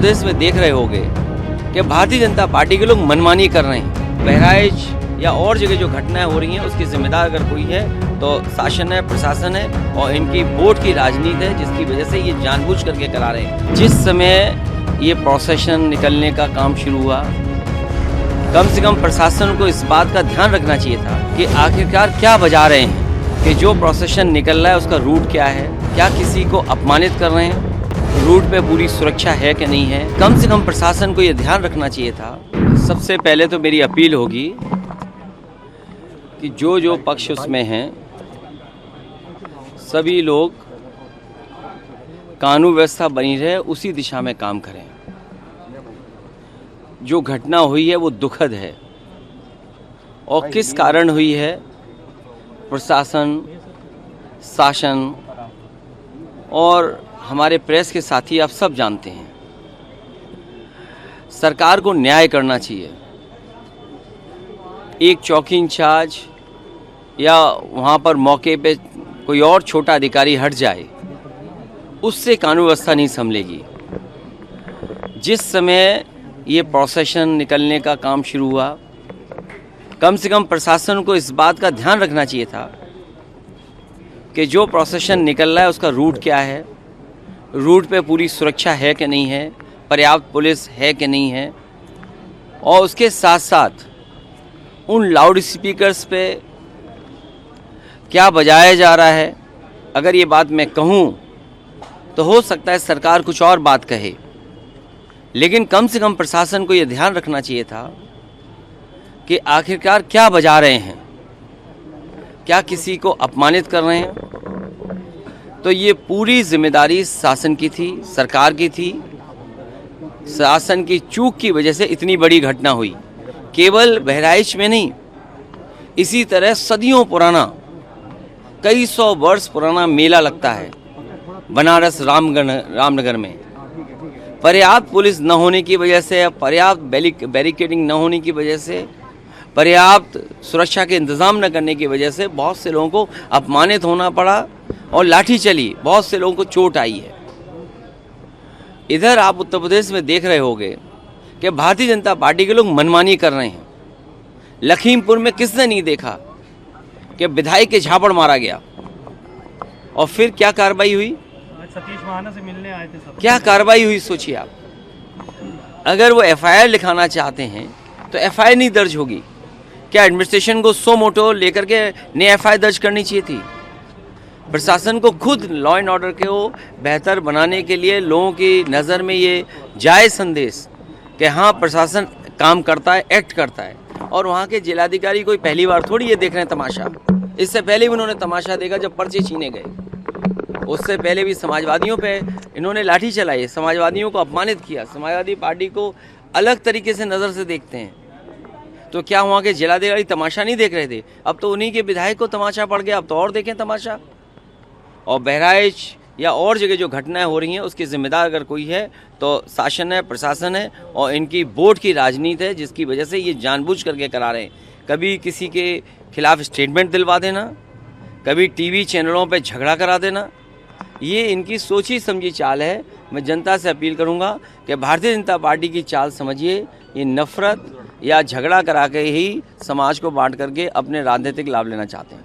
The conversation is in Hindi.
प्रदेश में देख रहे होंगे कि भारतीय जनता पार्टी के लोग मनमानी कर रहे हैं। बहराइच या और जगह जो घटनाएं हो रही हैं उसकी जिम्मेदार अगर कोई है तो शासन है, प्रशासन है और इनकी वोट की राजनीति है, जिसकी वजह से ये जानबूझ करके करा रहे हैं। जिस समय ये प्रोसेशन निकलने का काम शुरू हुआ, कम से कम प्रशासन को इस बात का ध्यान रखना चाहिए था कि आखिरकार क्या बजा रहे हैं, कि जो प्रोसेशन निकल रहा है उसका रूट क्या है, क्या किसी को अपमानित कर रहे हैं, रूट पे पूरी सुरक्षा है कि नहीं है। कम से कम प्रशासन को ये ध्यान रखना चाहिए था। सबसे पहले तो मेरी अपील होगी कि जो पक्ष उसमें हैं सभी लोग कानून व्यवस्था बनी रहे उसी दिशा में काम करें। जो घटना हुई है वो दुखद है और किस कारण हुई है प्रशासन, शासन और हमारे प्रेस के साथी आप सब जानते हैं। सरकार को न्याय करना चाहिए। एक चौकी इंचार्ज या वहाँ पर मौके पे कोई और छोटा अधिकारी हट जाए, उससे कानून व्यवस्था नहीं संभलेगी। जिस समय ये प्रोसेशन निकलने का काम शुरू हुआ, कम से कम प्रशासन को इस बात का ध्यान रखना चाहिए था कि जो प्रोसेशन निकल रहा है उसका रूट क्या है, रूट पे पूरी सुरक्षा है कि नहीं है, पर्याप्त पुलिस है कि नहीं है, और उसके साथ साथ उन लाउड स्पीकर्स पे क्या बजाया जा रहा है। अगर ये बात मैं कहूँ तो हो सकता है सरकार कुछ और बात कहे, लेकिन कम से कम प्रशासन को ये ध्यान रखना चाहिए था कि आखिरकार क्या बजा रहे हैं, क्या किसी को अपमानित कर रहे हैं। तो ये पूरी जिम्मेदारी शासन की थी, सरकार की थी। शासन की चूक की वजह से इतनी बड़ी घटना हुई। केवल बहराइच में नहीं, इसी तरह सदियों पुराना, कई सौ वर्ष पुराना मेला लगता है बनारस रामनगर में। पर्याप्त पुलिस न होने की वजह से, पर्याप्त बैरिकेडिंग न होने की वजह से, पर्याप्त सुरक्षा के इंतज़ाम न करने की वजह से बहुत से लोगों को अपमानित होना पड़ा और लाठी चली, बहुत से लोगों को चोट आई है। इधर आप उत्तर प्रदेश में देख रहे होंगे कि भारतीय जनता पार्टी के लोग मनमानी कर रहे हैं। लखीमपुर में किसने नहीं देखा कि विधायक के झापड़ मारा गया और फिर क्या कार्रवाई हुई। सतीश महाना से मिलने आए थे सब। क्या कार्रवाई हुई सोचिए आप। अगर वो एफआईआर लिखाना चाहते हैं तो एफआईआर नहीं दर्ज होगी क्या? एडमिनिस्ट्रेशन को सो मोटो लेकर के नई एफआईआर दर्ज करनी चाहिए थी। प्रशासन को खुद लॉ एंड ऑर्डर को बेहतर बनाने के लिए लोगों की नज़र में ये जाए संदेश कि हाँ प्रशासन काम करता है, एक्ट करता है। और वहाँ के जिलाधिकारी कोई पहली बार थोड़ी ये देख रहे हैं तमाशा। इससे पहले भी उन्होंने तमाशा देखा जब पर्चे छीने गए। उससे पहले भी समाजवादियों पे इन्होंने लाठी चलाई, समाजवादियों को अपमानित किया। समाजवादी पार्टी को अलग तरीके से नज़र से देखते हैं। तो क्या वहाँ के जिलाधिकारी तमाशा नहीं देख रहे थे? अब तो उन्हीं के विधायक को तमाशा पड़ गया, अब तो और देखें तमाशा। और बहराइच या और जगह जो घटनाएं हो रही हैं उसकी जिम्मेदार अगर कोई है तो शासन है, प्रशासन है और इनकी वोट की राजनीति है, जिसकी वजह से ये जानबूझ करके करा रहे हैं। कभी किसी के खिलाफ स्टेटमेंट दिलवा देना, कभी टीवी चैनलों पे झगड़ा करा देना, ये इनकी सोची समझी चाल है। मैं जनता से अपील करूंगा कि भारतीय जनता पार्टी की चाल समझिए। ये नफरत या झगड़ा करा के ही समाज को बांट करके अपने राजनीतिक लाभ लेना चाहते हैं।